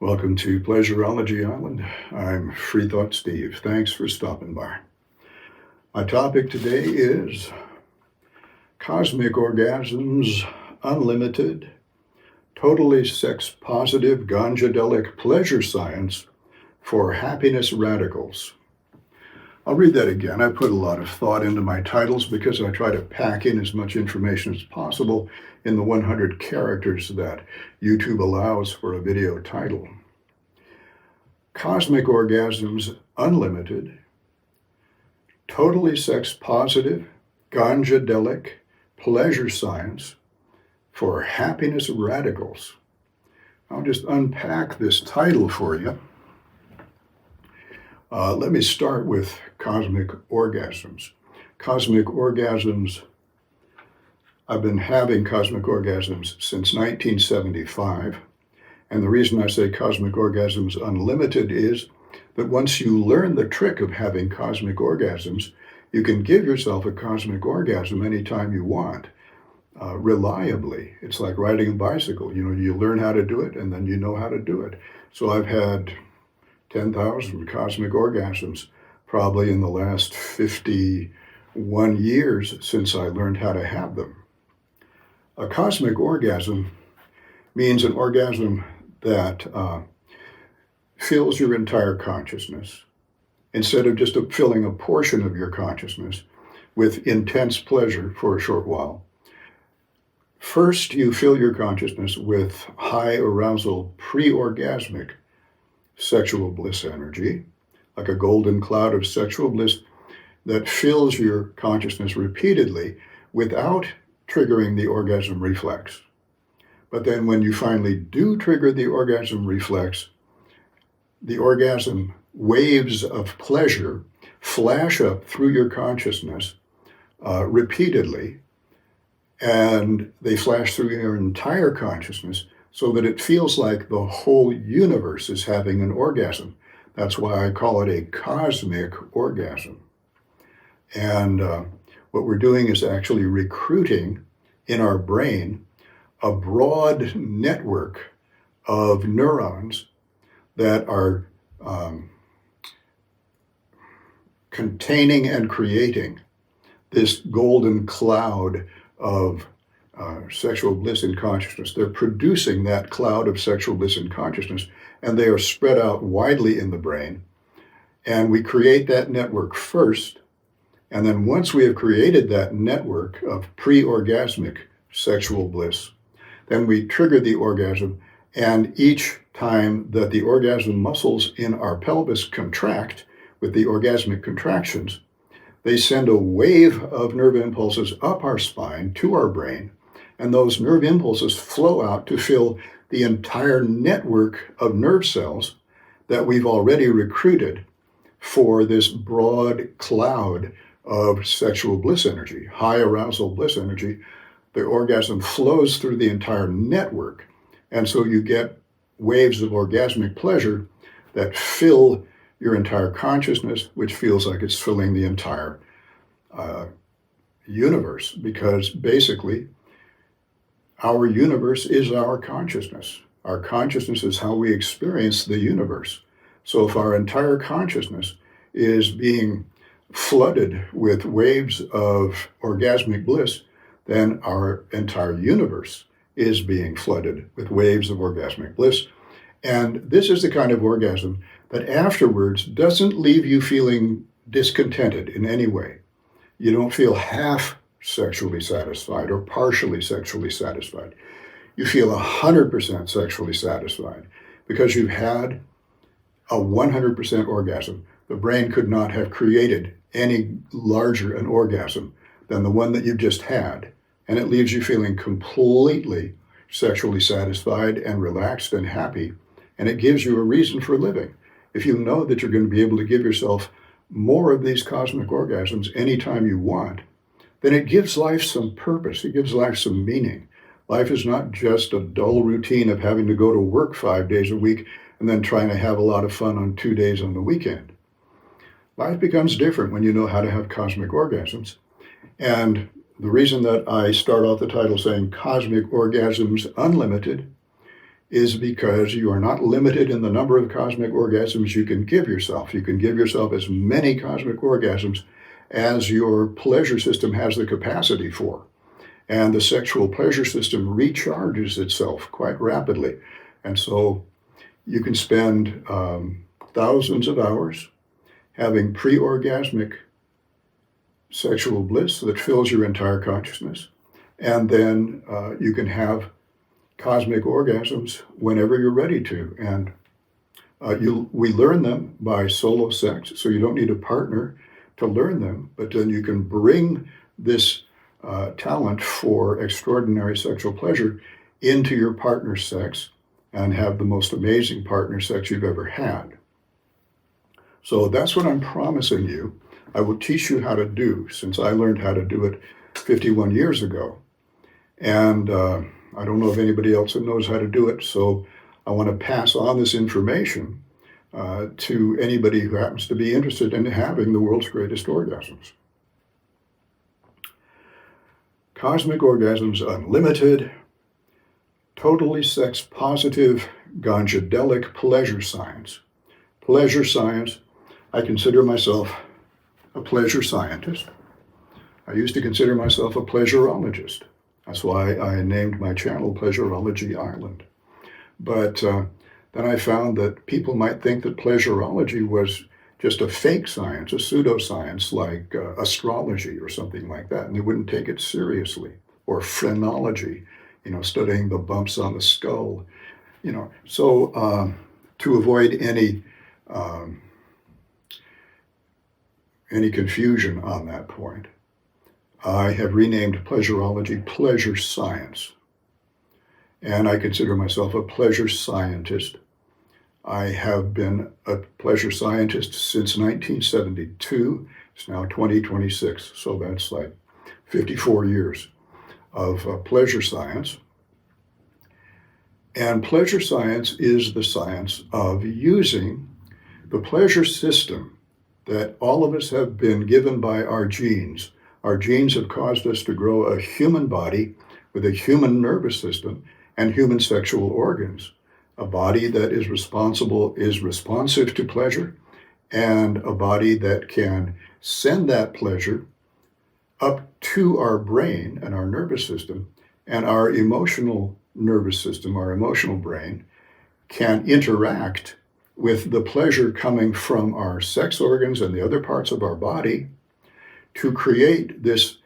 Welcome to Pleasurology Island. I'm Free Thought Steve. Thanks for stopping by. My topic today is cosmic orgasms, unlimited, totally sex-positive, Ganjadelic pleasure science for happiness radicals. I'll read that again. I put a lot of thought into my titles because I try to pack in as much information as possible in the 100 characters that YouTube allows for a video title. Cosmic orgasms, unlimited, totally sex-positive, Ganjadelic pleasure science for happiness radicals. I'll just unpack this title for you. Let me start with cosmic orgasms. Cosmic orgasms, I've been having cosmic orgasms since 1975. And the reason I say cosmic orgasms unlimited is that once you learn the trick of having cosmic orgasms, you can give yourself a cosmic orgasm anytime you want, reliably. It's like riding a bicycle. You learn how to do it and then you know how to do it. So I've had 10,000 cosmic orgasms probably in the last 51 years since I learned how to have them. A cosmic orgasm means an orgasm that fills your entire consciousness instead of just filling a portion of your consciousness with intense pleasure for a short while. First, you fill your consciousness with high arousal pre-orgasmic sexual bliss energy, like a golden cloud of sexual bliss that fills your consciousness repeatedly without triggering the orgasm reflex. But then when you finally do trigger the orgasm reflex, the orgasm waves of pleasure flash up through your consciousness repeatedly, and they flash through your entire consciousness so that it feels like the whole universe is having an orgasm. That's why I call it a cosmic orgasm. And what we're doing is actually recruiting in our brain a broad network of neurons that are containing and creating this golden cloud of sexual bliss in consciousness. They're producing that cloud of sexual bliss in consciousness, and they are spread out widely in the brain. And we create that network first, and then once we have created that network of pre-orgasmic sexual bliss, then we trigger the orgasm, and each time that the orgasm muscles in our pelvis contract with the orgasmic contractions, they send a wave of nerve impulses up our spine to our brain, and those nerve impulses flow out to fill the entire network of nerve cells that we've already recruited for this broad cloud of sexual bliss energy, high arousal bliss energy. The orgasm flows through the entire network, and so you get waves of orgasmic pleasure that fill your entire consciousness, which feels like it's filling the entire universe, because basically our universe is our consciousness. Our consciousness is how we experience the universe. So if our entire consciousness is being flooded with waves of orgasmic bliss, then our entire universe is being flooded with waves of orgasmic bliss. And this is the kind of orgasm that afterwards doesn't leave you feeling discontented in any way. You don't feel half sexually satisfied or partially sexually satisfied. You feel 100% sexually satisfied because you've had a 100% orgasm. The brain could not have created any larger an orgasm than the one that you've just had. And it leaves you feeling completely sexually satisfied and relaxed and happy. And it gives you a reason for living. If you know that you're going to be able to give yourself more of these cosmic orgasms anytime you want, then it gives life some purpose. It gives life some meaning. Life is not just a dull routine of having to go to work 5 days a week and then trying to have a lot of fun on 2 days on the weekend. Life becomes different when you know how to have cosmic orgasms. And the reason that I start off the title saying Cosmic Orgasms Unlimited is because you are not limited in the number of cosmic orgasms you can give yourself. You can give yourself as many cosmic orgasms as your pleasure system has the capacity for. And the sexual pleasure system recharges itself quite rapidly. And so you can spend thousands of hours having pre-orgasmic sexual bliss that fills your entire consciousness. And then you can have cosmic orgasms whenever you're ready to. And we learn them by solo sex, so you don't need a partner to learn them, but then you can bring this talent for extraordinary sexual pleasure into your partner sex and have the most amazing partner sex you've ever had. So that's what I'm promising you. I will teach you how to do, since I learned how to do it 51 years ago. And I don't know of anybody else that knows how to do it, so I want to pass on this information to anybody who happens to be interested in having the world's greatest orgasms. Cosmic Orgasms Unlimited, totally sex positive, Ganjadelic pleasure science. Pleasure science, I consider myself a pleasure scientist. I used to consider myself a pleasurologist. That's why I named my channel Pleasurology Island. But then I found that people might think that pleasurology was just a fake science, a pseudoscience like astrology or something like that, and they wouldn't take it seriously. Or phrenology, studying the bumps on the skull, So to avoid any confusion on that point, I have renamed pleasurology pleasure science. And I consider myself a pleasure scientist. I have been a pleasure scientist since 1972. It's now 2026, so that's like 54 years of pleasure science. And pleasure science is the science of using the pleasure system that all of us have been given by our genes. Our genes have caused us to grow a human body with a human nervous system and human sexual organs. A body that is responsive to pleasure, and a body that can send that pleasure up to our brain and our nervous system, and our emotional nervous system, our emotional brain, can interact with the pleasure coming from our sex organs and the other parts of our body to create this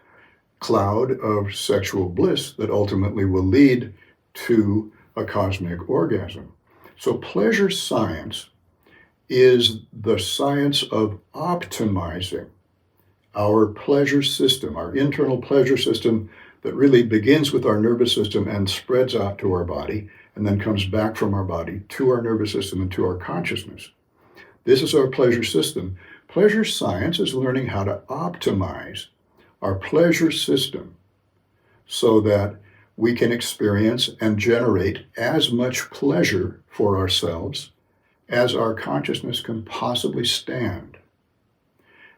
cloud of sexual bliss that ultimately will lead to a cosmic orgasm. So pleasure science is the science of optimizing our pleasure system, our internal pleasure system that really begins with our nervous system and spreads out to our body and then comes back from our body to our nervous system and to our consciousness. This is our pleasure system. Pleasure science is learning how to optimize our pleasure system so that we can experience and generate as much pleasure for ourselves as our consciousness can possibly stand.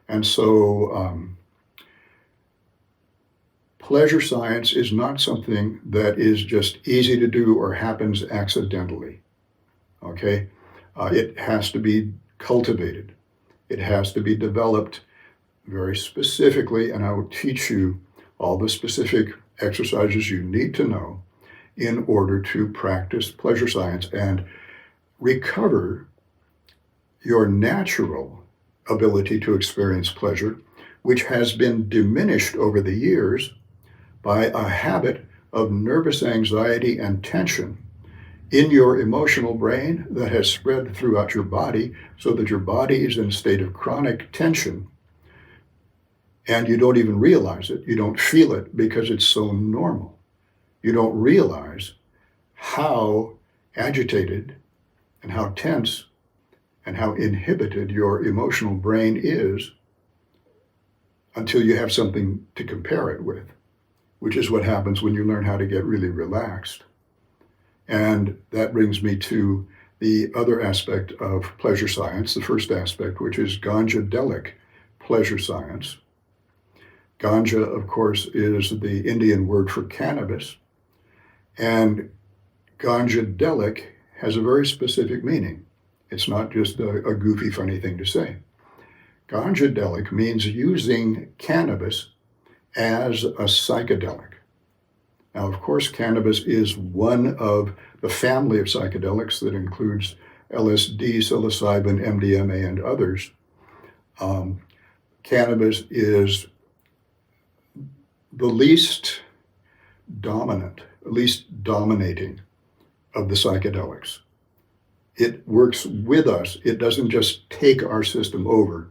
And so pleasure science is not something that is just easy to do or happens accidentally, okay? It has to be cultivated. It has to be developed very specifically, and I will teach you all the specific exercises you need to know in order to practice pleasure science and recover your natural ability to experience pleasure, which has been diminished over the years by a habit of nervous anxiety and tension in your emotional brain that has spread throughout your body so that your body is in a state of chronic tension. And you don't even realize it. You don't feel it because it's so normal. You don't realize how agitated and how tense and how inhibited your emotional brain is until you have something to compare it with, which is what happens when you learn how to get really relaxed. And that brings me to the other aspect of pleasure science, the first aspect, which is Ganjadelic pleasure science. Ganja, of course, is the Indian word for cannabis. And Ganjadelic has a very specific meaning. It's not just a goofy, funny thing to say. Ganjadelic means using cannabis as a psychedelic. Now, of course, cannabis is one of the family of psychedelics that includes LSD, psilocybin, MDMA, and others. Cannabis is the least dominating of the psychedelics. It works with us. It doesn't just take our system over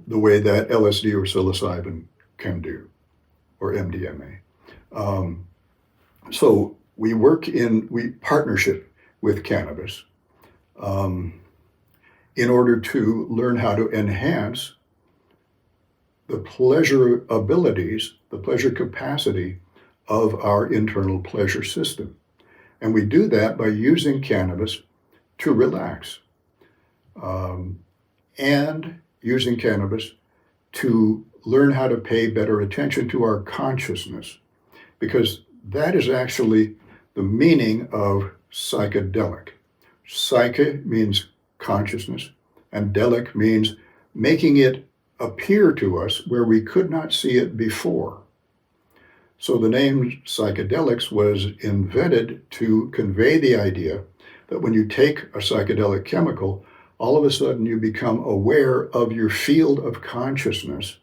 the way that LSD or psilocybin can do, or MDMA. So we partnership with cannabis in order to learn how to enhance the pleasure abilities, the pleasure capacity of our internal pleasure system. And we do that by using cannabis to relax, and using cannabis to learn how to pay better attention to our consciousness, because that is actually the meaning of psychedelic. Psyche means consciousness, and delic means making it appear to us where we could not see it before. So the name psychedelics was invented to convey the idea that when you take a psychedelic chemical, all of a sudden you become aware of your field of consciousness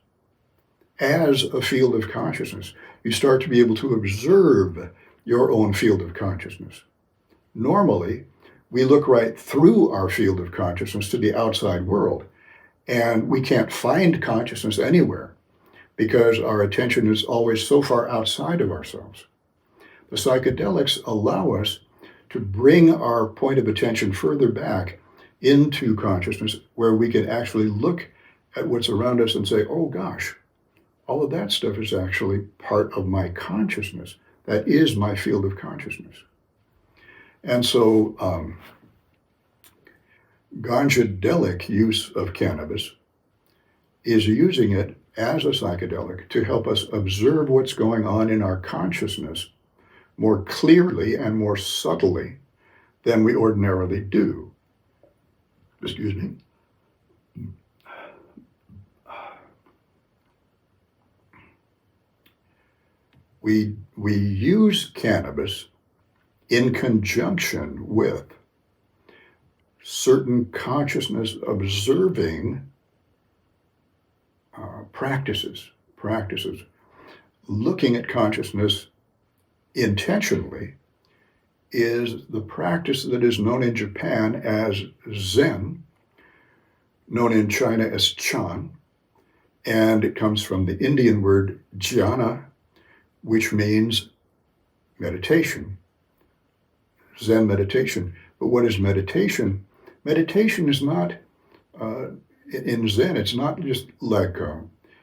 as a field of consciousness. You start to be able to observe your own field of consciousness. Normally, we look right through our field of consciousness to the outside world, and we can't find consciousness anywhere because our attention is always so far outside of ourselves. The psychedelics allow us to bring our point of attention further back into consciousness, where we can actually look at what's around us and say, oh gosh, all of that stuff is actually part of my consciousness. That is my field of consciousness. And so Ganjadelic use of cannabis is using it as a psychedelic to help us observe what's going on in our consciousness more clearly and more subtly than we ordinarily do. Excuse me. We use cannabis in conjunction with certain consciousness observing practices. Looking at consciousness intentionally is the practice that is known in Japan as Zen, known in China as Chan, and it comes from the Indian word jhana, which means meditation, Zen meditation. But what is meditation? Meditation is not, in Zen, it's not just like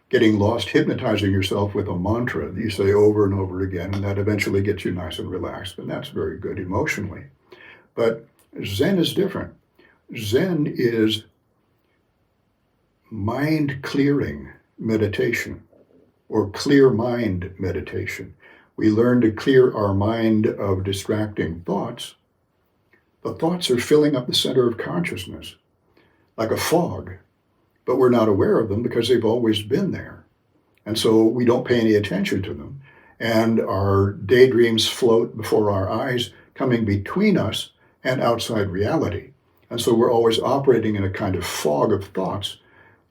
getting lost, hypnotizing yourself with a mantra that you say over and over again, and that eventually gets you nice and relaxed, and that's very good emotionally. But Zen is different. Zen is mind-clearing meditation, or clear mind meditation. We learn to clear our mind of distracting thoughts. The thoughts are filling up the center of consciousness like a fog, but we're not aware of them because they've always been there. And so we don't pay any attention to them. And our daydreams float before our eyes, coming between us and outside reality. And so we're always operating in a kind of fog of thoughts.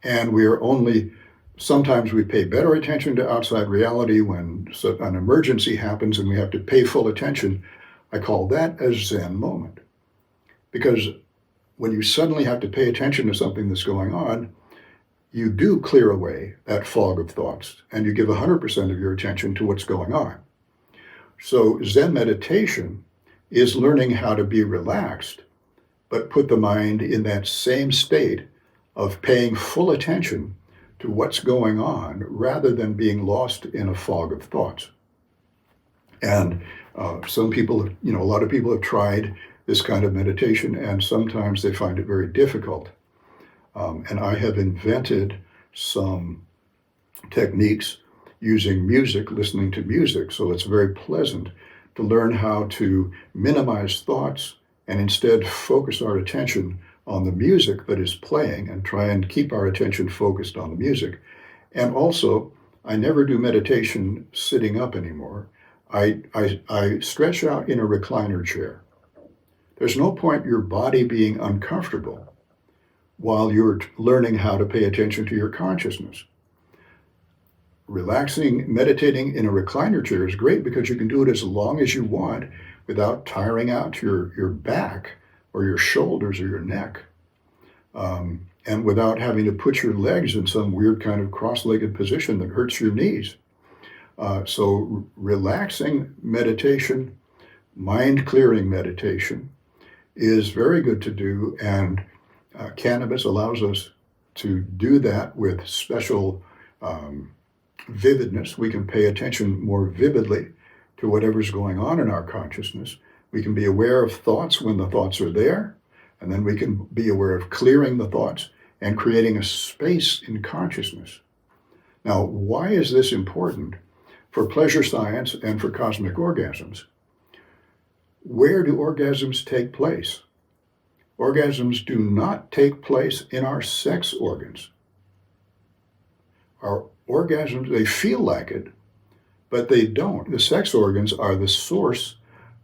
And sometimes we pay better attention to outside reality when an emergency happens and we have to pay full attention. I call that a Zen moment. Because when you suddenly have to pay attention to something that's going on, you do clear away that fog of thoughts and you give 100% of your attention to what's going on. So Zen meditation is learning how to be relaxed, but put the mind in that same state of paying full attention to what's going on rather than being lost in a fog of thoughts. And some people, a lot of people have tried this kind of meditation, and sometimes they find it very difficult. And I have invented some techniques using music, listening to music. So it's very pleasant to learn how to minimize thoughts and instead focus our attention on the music that is playing and try and keep our attention focused on the music. And also, I never do meditation sitting up anymore. I stretch out in a recliner chair. There's no point your body being uncomfortable while you're learning how to pay attention to your consciousness. Relaxing, meditating in a recliner chair is great because you can do it as long as you want without tiring out your back or your shoulders or your neck, and without having to put your legs in some weird kind of cross-legged position that hurts your knees. So relaxing meditation, mind-clearing meditation is very good to do, and cannabis allows us to do that with special vividness. We can pay attention more vividly to whatever's going on in our consciousness. We can be aware of thoughts when the thoughts are there, and then we can be aware of clearing the thoughts and creating a space in consciousness. Now, why is this important for pleasure science and for cosmic orgasms? Where do orgasms take place? Orgasms do not take place in our sex organs. Our orgasms, they feel like it, but they don't. The sex organs are the source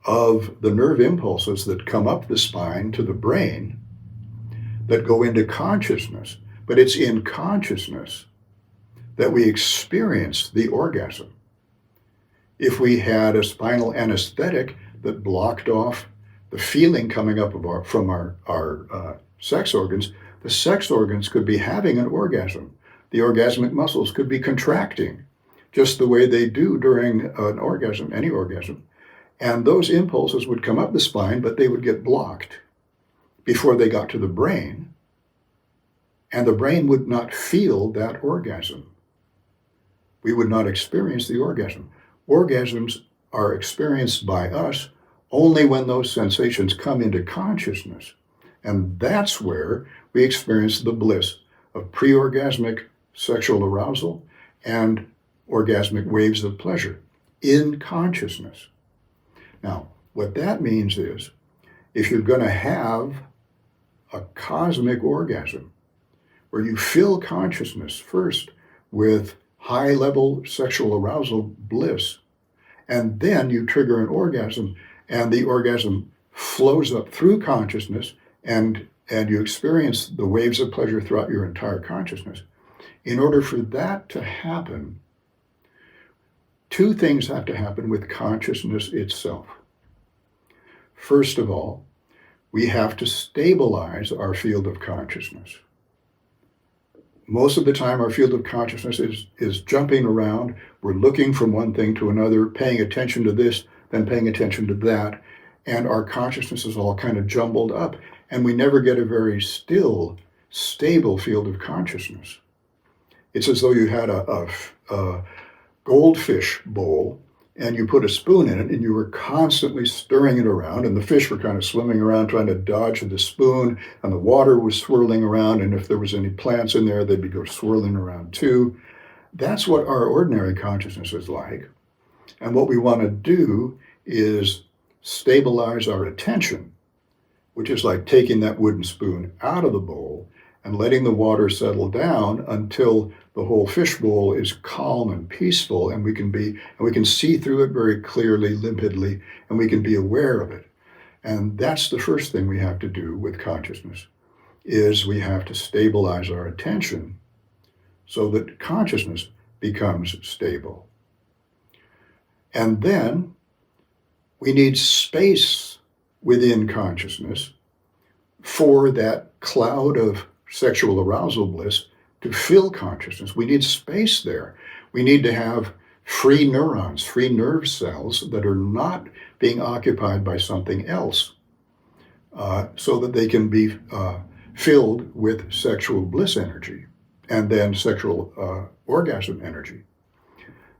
of the nerve impulses that come up the spine to the brain that go into consciousness. But it's in consciousness that we experience the orgasm. If we had a spinal anesthetic that blocked off the feeling coming up from our sex organs, the sex organs could be having an orgasm. The orgasmic muscles could be contracting just the way they do during an orgasm, any orgasm. And those impulses would come up the spine, but they would get blocked before they got to the brain. And the brain would not feel that orgasm. We would not experience the orgasm. Orgasms are experienced by us only when those sensations come into consciousness. And that's where we experience the bliss of pre-orgasmic sexual arousal and orgasmic waves of pleasure in consciousness. Now, what that means is, if you're going to have a cosmic orgasm, where you fill consciousness first with high-level sexual arousal bliss, and then you trigger an orgasm, and the orgasm flows up through consciousness, and you experience the waves of pleasure throughout your entire consciousness. In order for that to happen, two things have to happen with consciousness itself. First of all, we have to stabilize our field of consciousness. Most of the time, our field of consciousness is jumping around. We're looking from one thing to another, paying attention to this, then paying attention to that, and our consciousness is all kind of jumbled up, and we never get a very still, stable field of consciousness. It's as though you had a goldfish bowl, and you put a spoon in it, and you were constantly stirring it around, and the fish were kind of swimming around trying to dodge the spoon, and the water was swirling around, and if there was any plants in there, they'd go swirling around too. That's what our ordinary consciousness is like. And what we want to do is stabilize our attention, which is like taking that wooden spoon out of the bowl and letting the water settle down until the whole fishbowl is calm and peaceful, and we can see through it very clearly, limpidly, and we can be aware of it. And that's the first thing we have to do with consciousness, is we have to stabilize our attention so that consciousness becomes stable. And then we need space within consciousness for that cloud of sexual arousal bliss to fill consciousness. We need space there. We need to have free neurons, free nerve cells that are not being occupied by something else, so that they can be filled with sexual bliss energy and then sexual orgasm energy.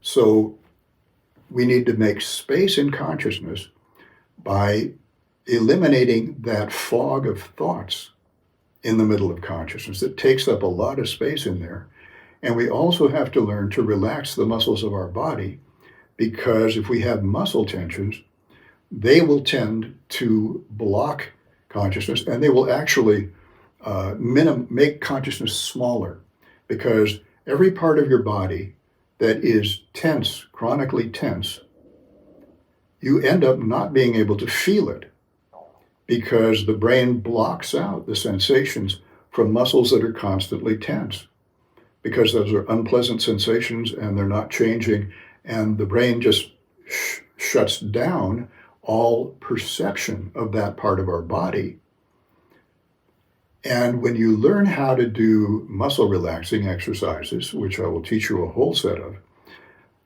So we need to make space in consciousness by eliminating that fog of thoughts in the middle of consciousness that takes up a lot of space in there. And we also have to learn to relax the muscles of our body, because if we have muscle tensions, they will tend to block consciousness, and they will actually make consciousness smaller, because every part of your body that is tense, chronically tense, you end up not being able to feel it, because the brain blocks out the sensations from muscles that are constantly tense, because those are unpleasant sensations and they're not changing, and the brain just shuts down all perception of that part of our body. And when you learn how to do muscle relaxing exercises, which I will teach you a whole set of,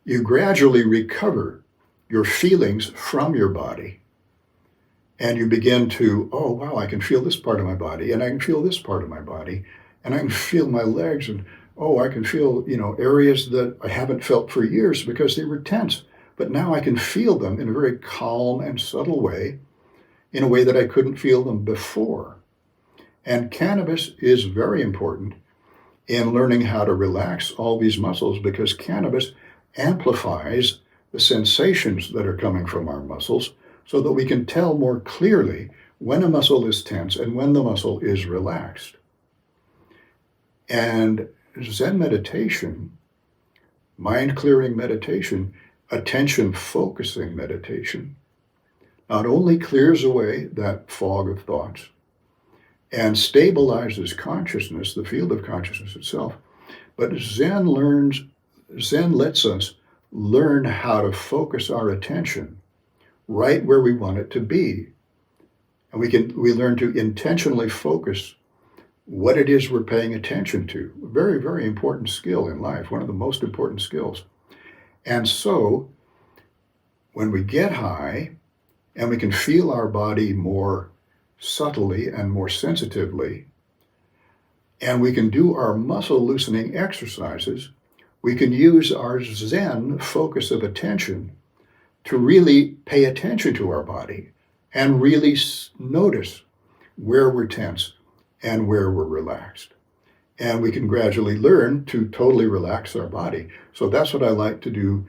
you gradually recover your feelings from your body. And you begin to, oh, wow, I can feel this part of my body, and I can feel this part of my body, and I can feel my legs, and oh, I can feel, areas that I haven't felt for years because they were tense. But now I can feel them in a very calm and subtle way, in a way that I couldn't feel them before. And cannabis is very important in learning how to relax all these muscles, because cannabis amplifies the sensations that are coming from our muscles, so that we can tell more clearly when a muscle is tense and when the muscle is relaxed. And Zen meditation, mind-clearing meditation, attention-focusing meditation, not only clears away that fog of thoughts and stabilizes consciousness, the field of consciousness itself, but Zen lets us learn how to focus our attention right where we want it to be. And we learn to intentionally focus what it is we're paying attention to. A very, very important skill in life, one of the most important skills. And so when we get high and we can feel our body more subtly and more sensitively, and we can do our muscle loosening exercises, we can use our Zen focus of attention to really pay attention to our body and really notice where we're tense and where we're relaxed. And we can gradually learn to totally relax our body. So that's what I like to do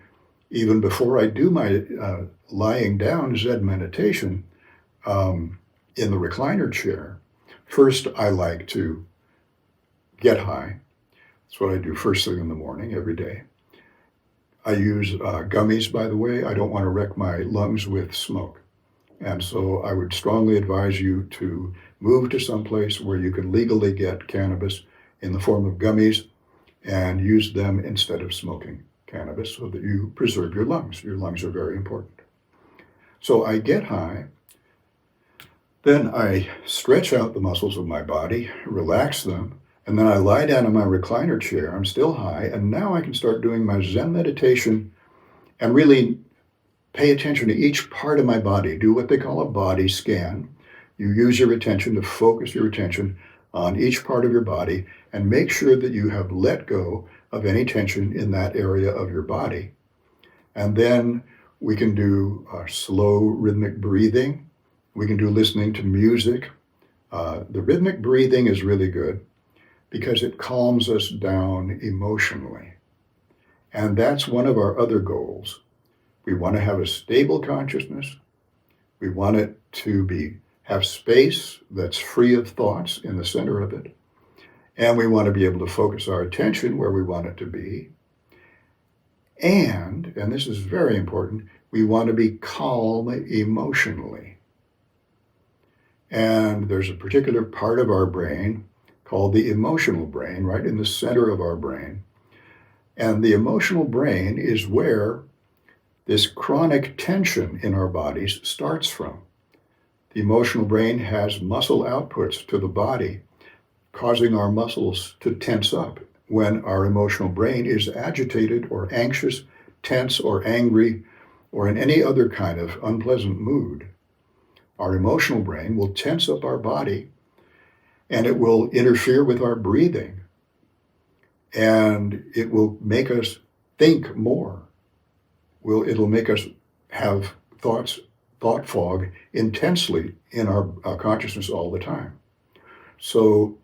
even before I do my lying down Zen meditation in the recliner chair. First, I like to get high. That's what I do first thing in the morning every day. I use gummies, by the way. I don't want to wreck my lungs with smoke. And so I would strongly advise you to move to some place where you can legally get cannabis in the form of gummies and use them instead of smoking cannabis, so that you preserve your lungs. Your lungs are very important. So I get high, then I stretch out the muscles of my body, relax them, and then I lie down in my recliner chair. I'm still high, and now I can start doing my Zen meditation and really pay attention to each part of my body. Do what they call a body scan. You use your attention to focus your attention on each part of your body and make sure that you have let go of any tension in that area of your body. And then we can do slow rhythmic breathing. We can do listening to music. The rhythmic breathing is really good because it calms us down emotionally. And that's one of our other goals. We want to have a stable consciousness. We want it to have space that's free of thoughts in the center of it. And we want to be able to focus our attention where we want it to be. And this is very important, we want to be calm emotionally. And there's a particular part of our brain called the emotional brain, right in the center of our brain. And the emotional brain is where this chronic tension in our bodies starts from. The emotional brain has muscle outputs to the body, causing our muscles to tense up when our emotional brain is agitated or anxious, tense or angry, or in any other kind of unpleasant mood. Our emotional brain will tense up our body, and it will interfere with our breathing, and it will make us think more. It'll make us have thought fog intensely in our consciousness all the time. So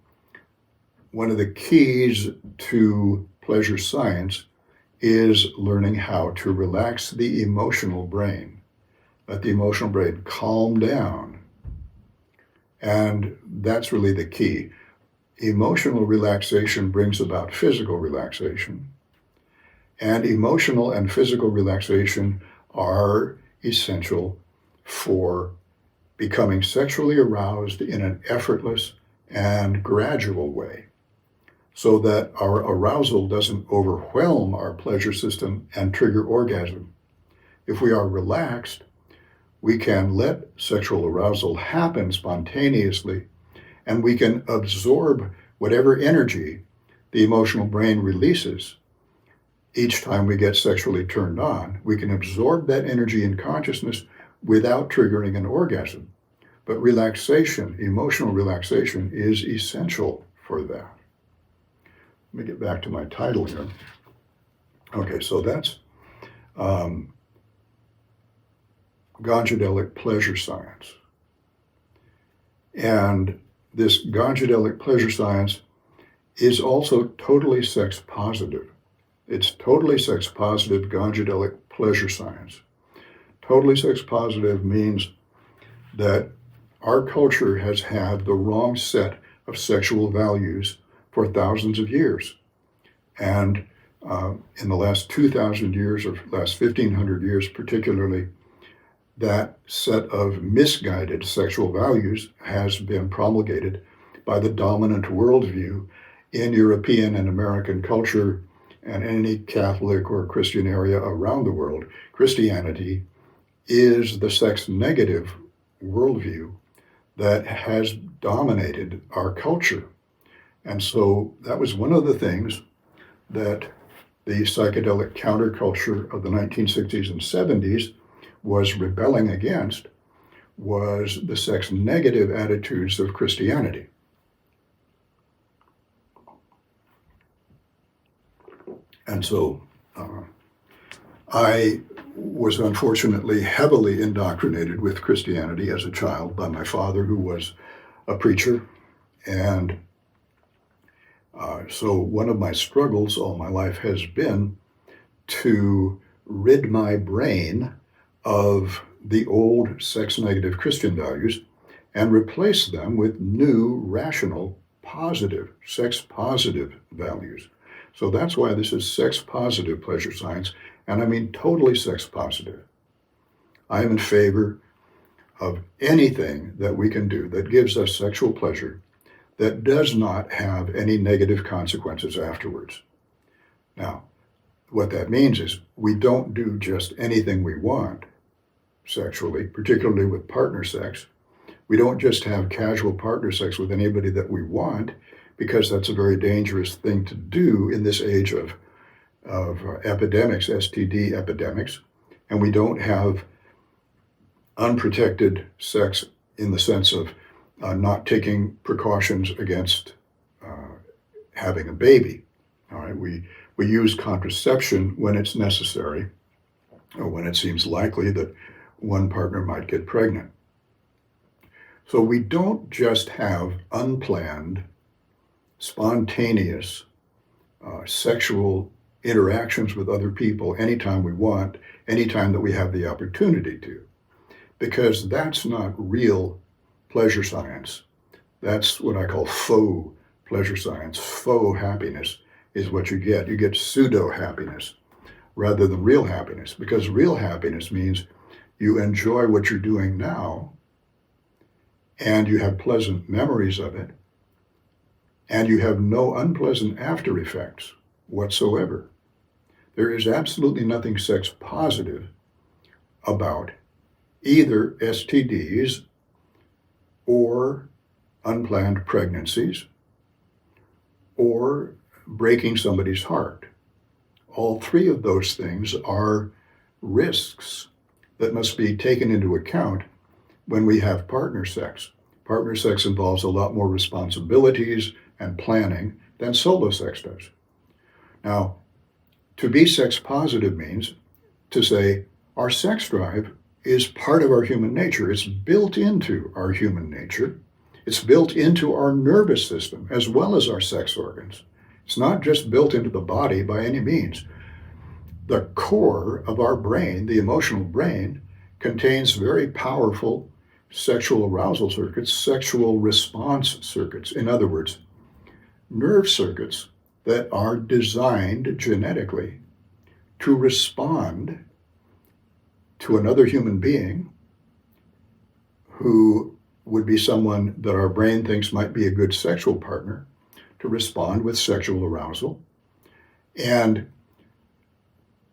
one of the keys to pleasure science is learning how to relax the emotional brain. let the emotional brain calm down. And that's really the key. Emotional relaxation brings about physical relaxation. And emotional and physical relaxation are essential for becoming sexually aroused in an effortless and gradual way, so that our arousal doesn't overwhelm our pleasure system and trigger orgasm. If we are relaxed, we can let sexual arousal happen spontaneously, and we can absorb whatever energy the emotional brain releases each time we get sexually turned on. We can absorb that energy in consciousness without triggering an orgasm. But relaxation, emotional relaxation, is essential for that. Let me get back to my title here. Okay, so that's Ganjadelic pleasure science. And this Ganjadelic pleasure science is also totally sex positive. It's totally sex positive Ganjadelic pleasure science. Totally sex positive means that our culture has had the wrong set of sexual values for thousands of years. And in the last 2,000 years, or last 1,500 years particularly, that set of misguided sexual values has been promulgated by the dominant worldview in European and American culture and any Catholic or Christian area around the world. Christianity is the sex-negative worldview that has dominated our culture. And so that was one of the things that the psychedelic counterculture of the 1960s and 70s was rebelling against, was the sex-negative attitudes of Christianity. And so I was unfortunately heavily indoctrinated with Christianity as a child by my father, who was a preacher. And so one of my struggles all my life has been to rid my brain of the old sex-negative Christian values and replace them with new, rational, positive, sex-positive values. So that's why this is sex-positive pleasure science, and I mean totally sex-positive. I am in favor of anything that we can do that gives us sexual pleasure that does not have any negative consequences afterwards. Now, what that means is we don't do just anything we want sexually, particularly with partner sex. We don't just have casual partner sex with anybody that we want, because that's a very dangerous thing to do in this age of epidemics, STD epidemics. And we don't have unprotected sex in the sense of not taking precautions against having a baby. All right, we use contraception when it's necessary, or when it seems likely that one partner might get pregnant. So we don't just have unplanned, spontaneous sexual interactions with other people anytime we want, anytime that we have the opportunity to, because that's not real pleasure science. That's what I call faux pleasure science. Faux happiness is what you get. You get pseudo happiness rather than real happiness, because real happiness means you enjoy what you're doing now and you have pleasant memories of it, and you have no unpleasant after effects whatsoever. There is absolutely nothing sex positive about either STDs or unplanned pregnancies or breaking somebody's heart. All three of those things are risks that must be taken into account when we have partner sex. Partner sex involves a lot more responsibilities and planning than solo sex does. Now, to be sex positive means to say our sex drive is part of our human nature. It's built into our human nature. It's built into our nervous system as well as our sex organs. It's not just built into the body by any means. The core of our brain, the emotional brain, contains very powerful sexual arousal circuits, sexual response circuits. In other words, nerve circuits that are designed genetically to respond to another human being who would be someone that our brain thinks might be a good sexual partner, to respond with sexual arousal. And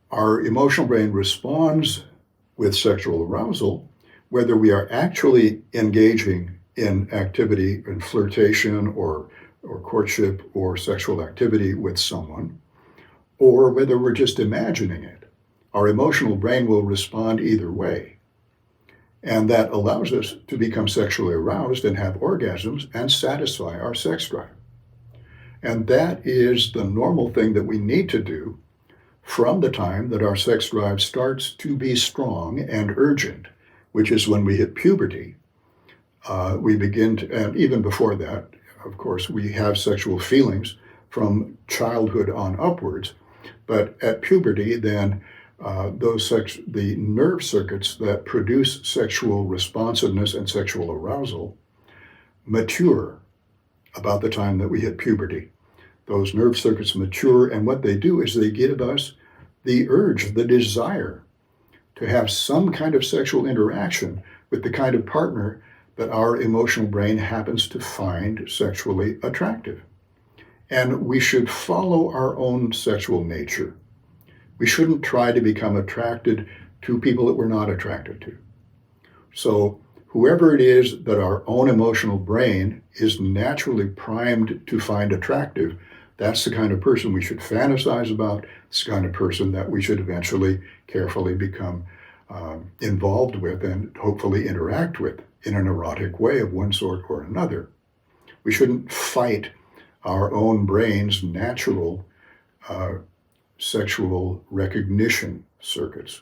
our emotional brain responds with sexual arousal whether we are actually engaging in activity and flirtation or courtship or sexual activity with someone, or whether we're just imagining it. Our emotional brain will respond either way. And that allows us to become sexually aroused and have orgasms and satisfy our sex drive. And that is the normal thing that we need to do from the time that our sex drive starts to be strong and urgent, which is when we hit puberty. We begin to, and even before that, of course, we have sexual feelings from childhood on upwards. But at puberty, then the nerve circuits that produce sexual responsiveness and sexual arousal mature about the time that we hit puberty. Those nerve circuits mature, and what they do is they give us the urge, the desire to have some kind of sexual interaction with the kind of partner that our emotional brain happens to find sexually attractive. And we should follow our own sexual nature. We shouldn't try to become attracted to people that we're not attracted to. So whoever it is that our own emotional brain is naturally primed to find attractive, that's the kind of person we should fantasize about. It's the kind of person that we should eventually carefully become involved with and hopefully interact with in an erotic way of one sort or another. We shouldn't fight our own brain's natural sexual recognition circuits.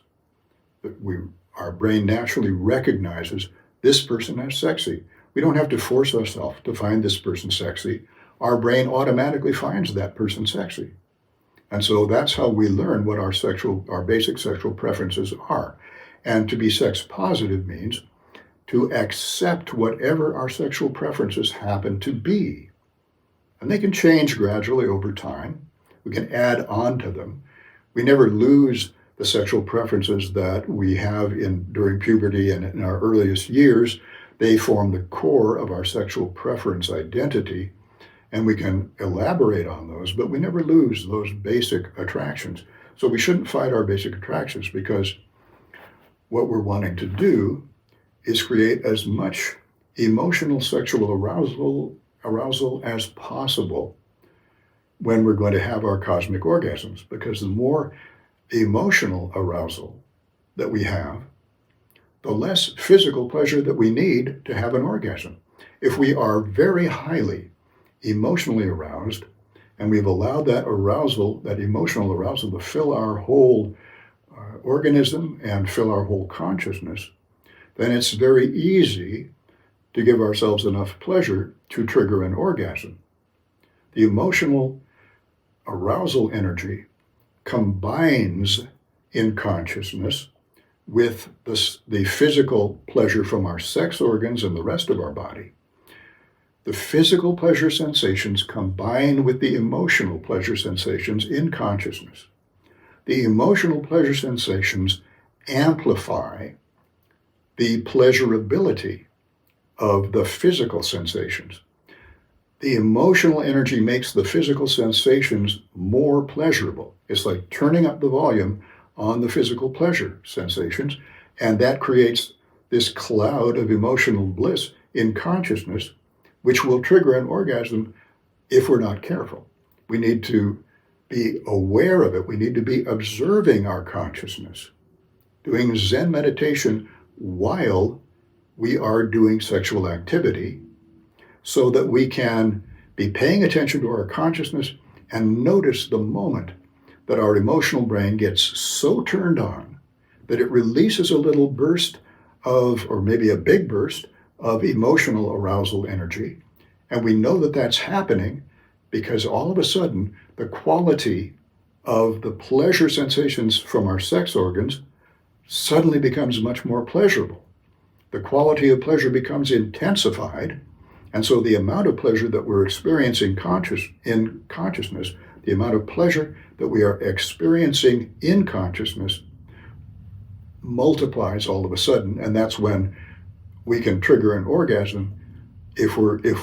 Our brain naturally recognizes this person as sexy. We don't have to force ourselves to find this person sexy. Our brain automatically finds that person sexy. And so that's how we learn what our basic sexual preferences are. And to be sex positive means to accept whatever our sexual preferences happen to be. And they can change gradually over time. We can add on to them. We never lose the sexual preferences that we have during puberty and in our earliest years. They form the core of our sexual preference identity, and we can elaborate on those, but we never lose those basic attractions. So we shouldn't fight our basic attractions, because what we're wanting to do is create as much emotional sexual arousal as possible when we're going to have our cosmic orgasms, because the more emotional arousal that we have, the less physical pleasure that we need to have an orgasm. If we are very highly emotionally aroused, and we've allowed that arousal, that emotional arousal, to fill our whole organism and fill our whole consciousness, then it's very easy to give ourselves enough pleasure to trigger an orgasm. The emotional arousal energy combines in consciousness with the physical pleasure from our sex organs and the rest of our body. The physical pleasure sensations combine with the emotional pleasure sensations in consciousness. The emotional pleasure sensations amplify the pleasurability of the physical sensations. The emotional energy makes the physical sensations more pleasurable. It's like turning up the volume on the physical pleasure sensations, and that creates this cloud of emotional bliss in consciousness, which will trigger an orgasm if we're not careful. We need to be aware of it. We need to be observing our consciousness, doing Zen meditation while we are doing sexual activity, so that we can be paying attention to our consciousness and notice the moment that our emotional brain gets so turned on that it releases a little burst of, or maybe a big burst of, emotional arousal energy. And we know that that's happening because all of a sudden the quality of the pleasure sensations from our sex organs suddenly becomes much more pleasurable. The quality of pleasure becomes intensified, and so the amount of pleasure that we're experiencing in consciousness, the amount of pleasure that we are experiencing in consciousness multiplies all of a sudden, and that's when we can trigger an orgasm if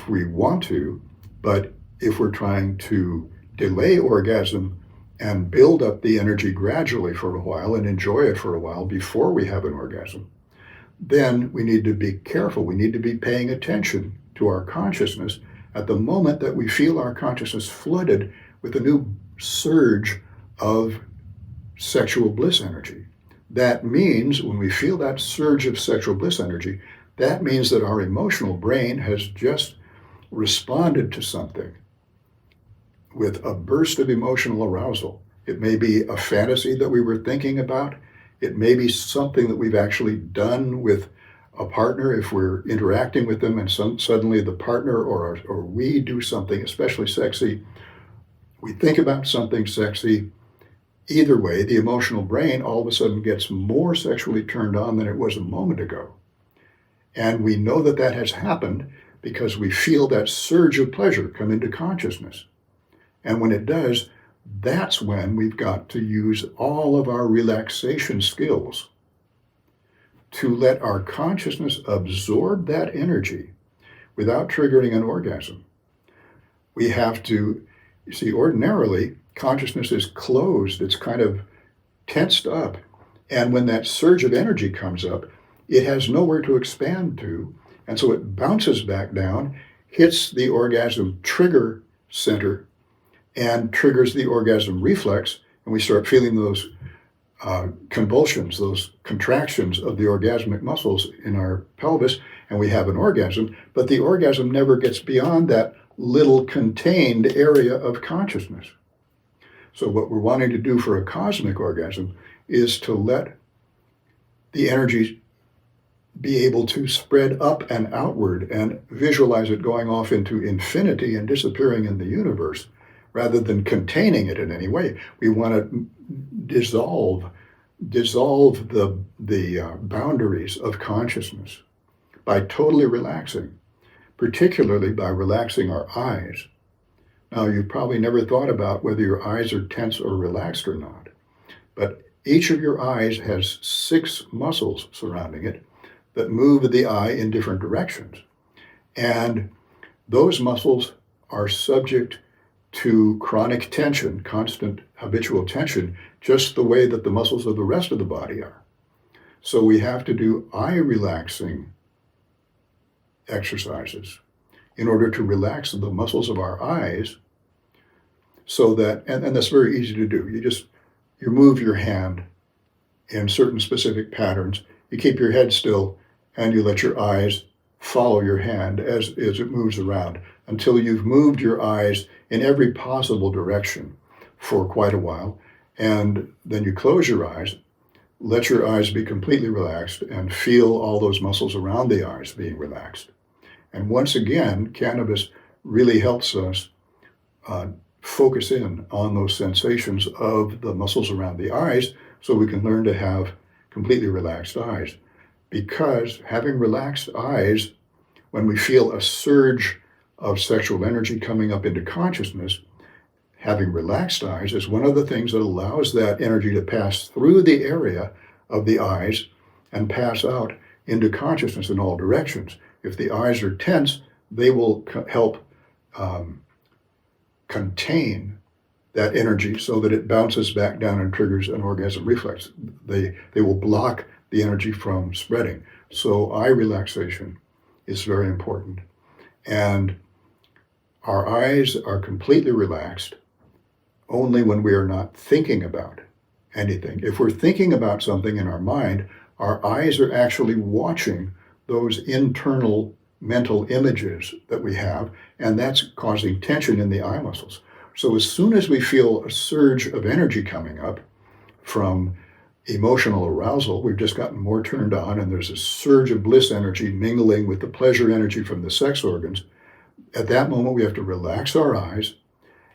we want to. But if we're trying to delay orgasm and build up the energy gradually for a while and enjoy it for a while before we have an orgasm, then we need to be careful. We need to be paying attention to our consciousness at the moment that we feel our consciousness flooded with a new surge of sexual bliss energy. That means when we feel that surge of sexual bliss energy, that means that our emotional brain has just responded to something with a burst of emotional arousal. It may be a fantasy that we were thinking about. It may be something that we've actually done with a partner if we're interacting with them, and suddenly the partner or we do something especially sexy. We think about something sexy. Either way, the emotional brain all of a sudden gets more sexually turned on than it was a moment ago. And we know that that has happened because we feel that surge of pleasure come into consciousness. And when it does, that's when we've got to use all of our relaxation skills to let our consciousness absorb that energy without triggering an orgasm. We have to, you see, ordinarily, consciousness is closed. It's kind of tensed up. And when that surge of energy comes up, it has nowhere to expand to. And so it bounces back down, hits the orgasm trigger center, and triggers the orgasm reflex. And we start feeling those convulsions, those contractions of the orgasmic muscles in our pelvis, and we have an orgasm. But the orgasm never gets beyond that little contained area of consciousness. So what we're wanting to do for a cosmic orgasm is to let the energy be able to spread up and outward and visualize it going off into infinity and disappearing in the universe rather than containing it in any way. We want to dissolve the boundaries of consciousness by totally relaxing, particularly by relaxing our eyes. Now, you've probably never thought about whether your eyes are tense or relaxed or not, but each of your eyes has 6 muscles surrounding it that move the eye in different directions. And those muscles are subject to chronic tension, constant habitual tension, just the way that the muscles of the rest of the body are. So we have to do eye relaxing exercises in order to relax the muscles of our eyes so that, and that's very easy to do. You move your hand in certain specific patterns, you keep your head still, and you let your eyes follow your hand as it moves around until you've moved your eyes in every possible direction for quite a while. And then you close your eyes, let your eyes be completely relaxed, and feel all those muscles around the eyes being relaxed. And once again, cannabis really helps us focus in on those sensations of the muscles around the eyes so we can learn to have completely relaxed eyes. Because having relaxed eyes, when we feel a surge of sexual energy coming up into consciousness, having relaxed eyes is one of the things that allows that energy to pass through the area of the eyes and pass out into consciousness in all directions. If the eyes are tense, they will help contain that energy so that it bounces back down and triggers an orgasm reflex. They will block the energy from spreading. So eye relaxation is very important. And our eyes are completely relaxed only when we are not thinking about anything. If we're thinking about something in our mind, our eyes are actually watching those internal mental images that we have, and that's causing tension in the eye muscles. So as soon as we feel a surge of energy coming up from emotional arousal, we've just gotten more turned on, and there's a surge of bliss energy mingling with the pleasure energy from the sex organs. At that moment, we have to relax our eyes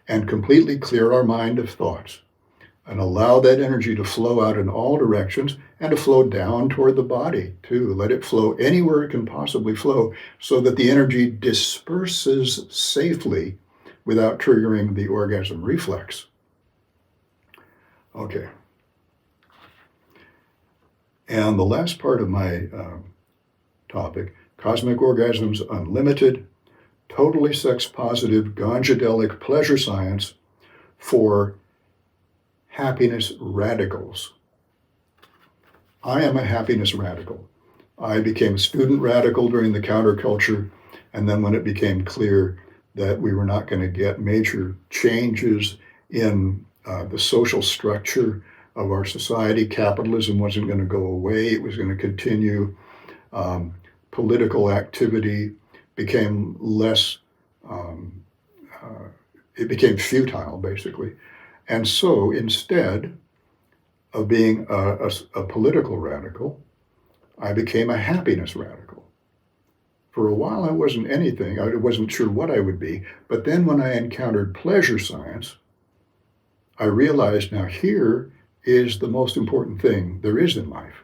and completely clear our mind of thoughts. and allow that energy to flow out in all directions and to flow down toward the body too. Let it flow anywhere it can possibly flow so that the energy disperses safely without triggering the orgasm reflex. Okay. And the last part of my topic, Cosmic Orgasms Unlimited, totally sex-positive, Ganjadelic pleasure science for happiness radicals. I am a happiness radical. I became a student radical during the counterculture, and then when it became clear that we were not going to get major changes in the social structure of our society, capitalism wasn't going to go away, it was going to continue. Political activity became less, it became futile, basically. And so instead of being a political radical, I became a happiness radical. For a while, I wasn't anything. I wasn't sure what I would be. But then when I encountered pleasure science, I realized now here is the most important thing there is in life.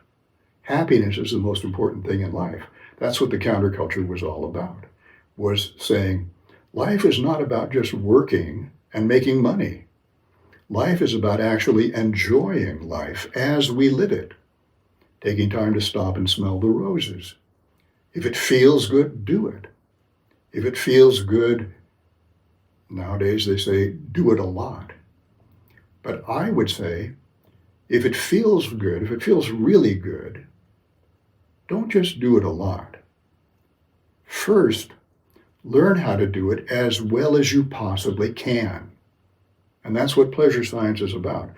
Happiness is the most important thing in life. That's what the counterculture was all about, was saying, life is not about just working and making money. Life is about actually enjoying life as we live it, taking time to stop and smell the roses. If it feels good, do it. If it feels good, nowadays they say, do it a lot. But I would say, if it feels good, if it feels really good, don't just do it a lot. First, learn how to do it as well as you possibly can. And that's what pleasure science is about.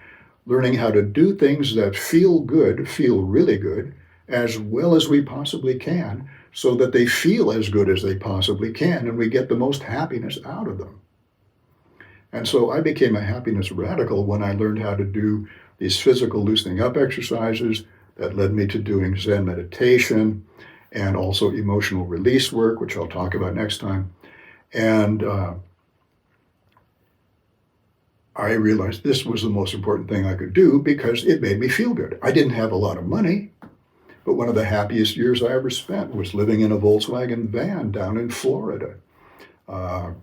Learning how to do things that feel good, feel really good, as well as we possibly can, so that they feel as good as they possibly can, and we get the most happiness out of them. And so I became a happiness radical when I learned how to do these physical loosening up exercises that led me to doing Zen meditation and also emotional release work, which I'll talk about next time. And I realized this was the most important thing I could do because it made me feel good. I didn't have a lot of money, but one of the happiest years I ever spent was living in a Volkswagen van down in Florida. I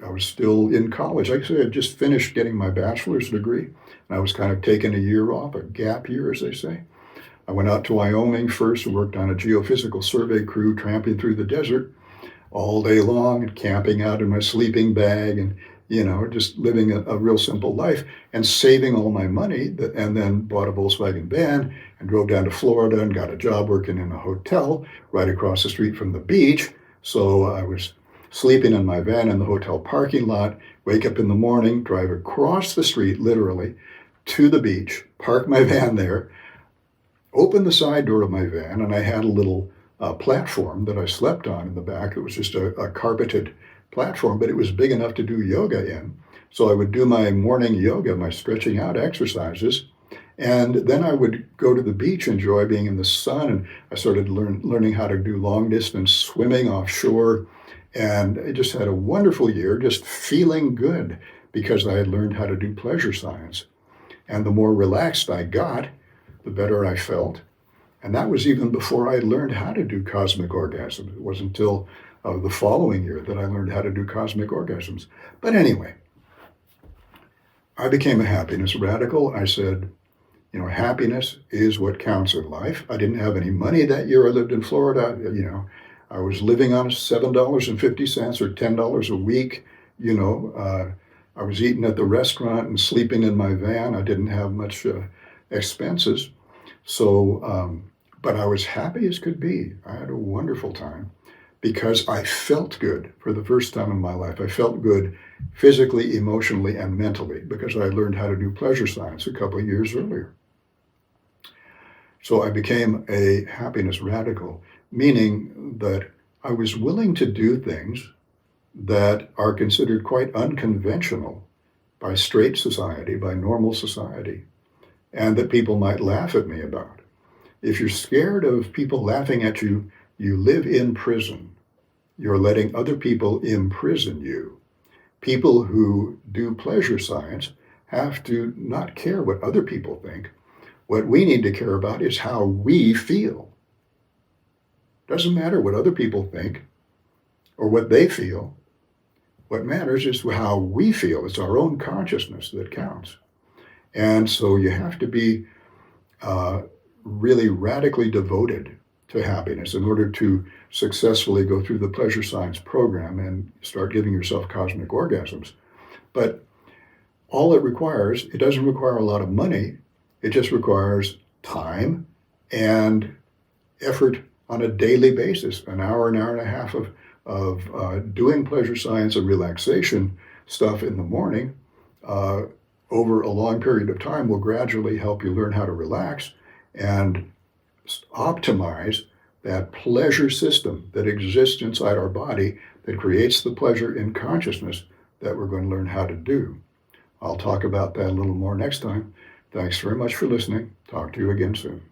was still in college. Like I said, I had just finished getting my bachelor's degree, and I was kind of taking a year off, a gap year, as they say. I went out to Wyoming first and worked on a geophysical survey crew, tramping through the desert all day long and camping out in my sleeping bag and, just living a real simple life and saving all my money, and then bought a Volkswagen van and drove down to Florida and got a job working in a hotel right across the street from the beach. So I was sleeping in my van in the hotel parking lot, wake up in the morning, drive across the street, literally, to the beach, park my van there, open the side door of my van, and I had a little platform that I slept on in the back. It was just a carpeted platform, but it was big enough to do yoga in. So I would do my morning yoga, my stretching out exercises, and then I would go to the beach, enjoy being in the sun, and I started learning how to do long distance swimming offshore. And I just had a wonderful year, just feeling good because I had learned how to do pleasure science. And the more relaxed I got, the better I felt. And that was even before I learned how to do cosmic orgasms. It wasn't until the following year that I learned how to do cosmic orgasms. But anyway, I became a happiness radical. I said, happiness is what counts in life. I didn't have any money that year. I lived in Florida. I was living on $7.50 or $10 a week. I was eating at the restaurant and sleeping in my van. I didn't have much expenses. So, but I was happy as could be. I had a wonderful time because I felt good for the first time in my life. I felt good physically, emotionally, and mentally because I learned how to do pleasure science a couple of years earlier. So I became a happiness radical, meaning that I was willing to do things that are considered quite unconventional by straight society, by normal society, and that people might laugh at me about. If you're scared of people laughing at you, you live in prison. You're letting other people imprison you. People who do pleasure science have to not care what other people think. What we need to care about is how we feel. Doesn't matter what other people think or what they feel. What matters is how we feel. It's our own consciousness that counts. And so you have to be really radically devoted to happiness in order to successfully go through the pleasure science program and start giving yourself cosmic orgasms. But all it requires, it doesn't require a lot of money. It just requires time and effort on a daily basis, an hour and a half of doing pleasure science and relaxation stuff in the morning over a long period of time will gradually help you learn how to relax and optimize that pleasure system that exists inside our body that creates the pleasure in consciousness that we're going to learn how to do. I'll talk about that a little more next time. Thanks very much for listening. Talk to you again soon.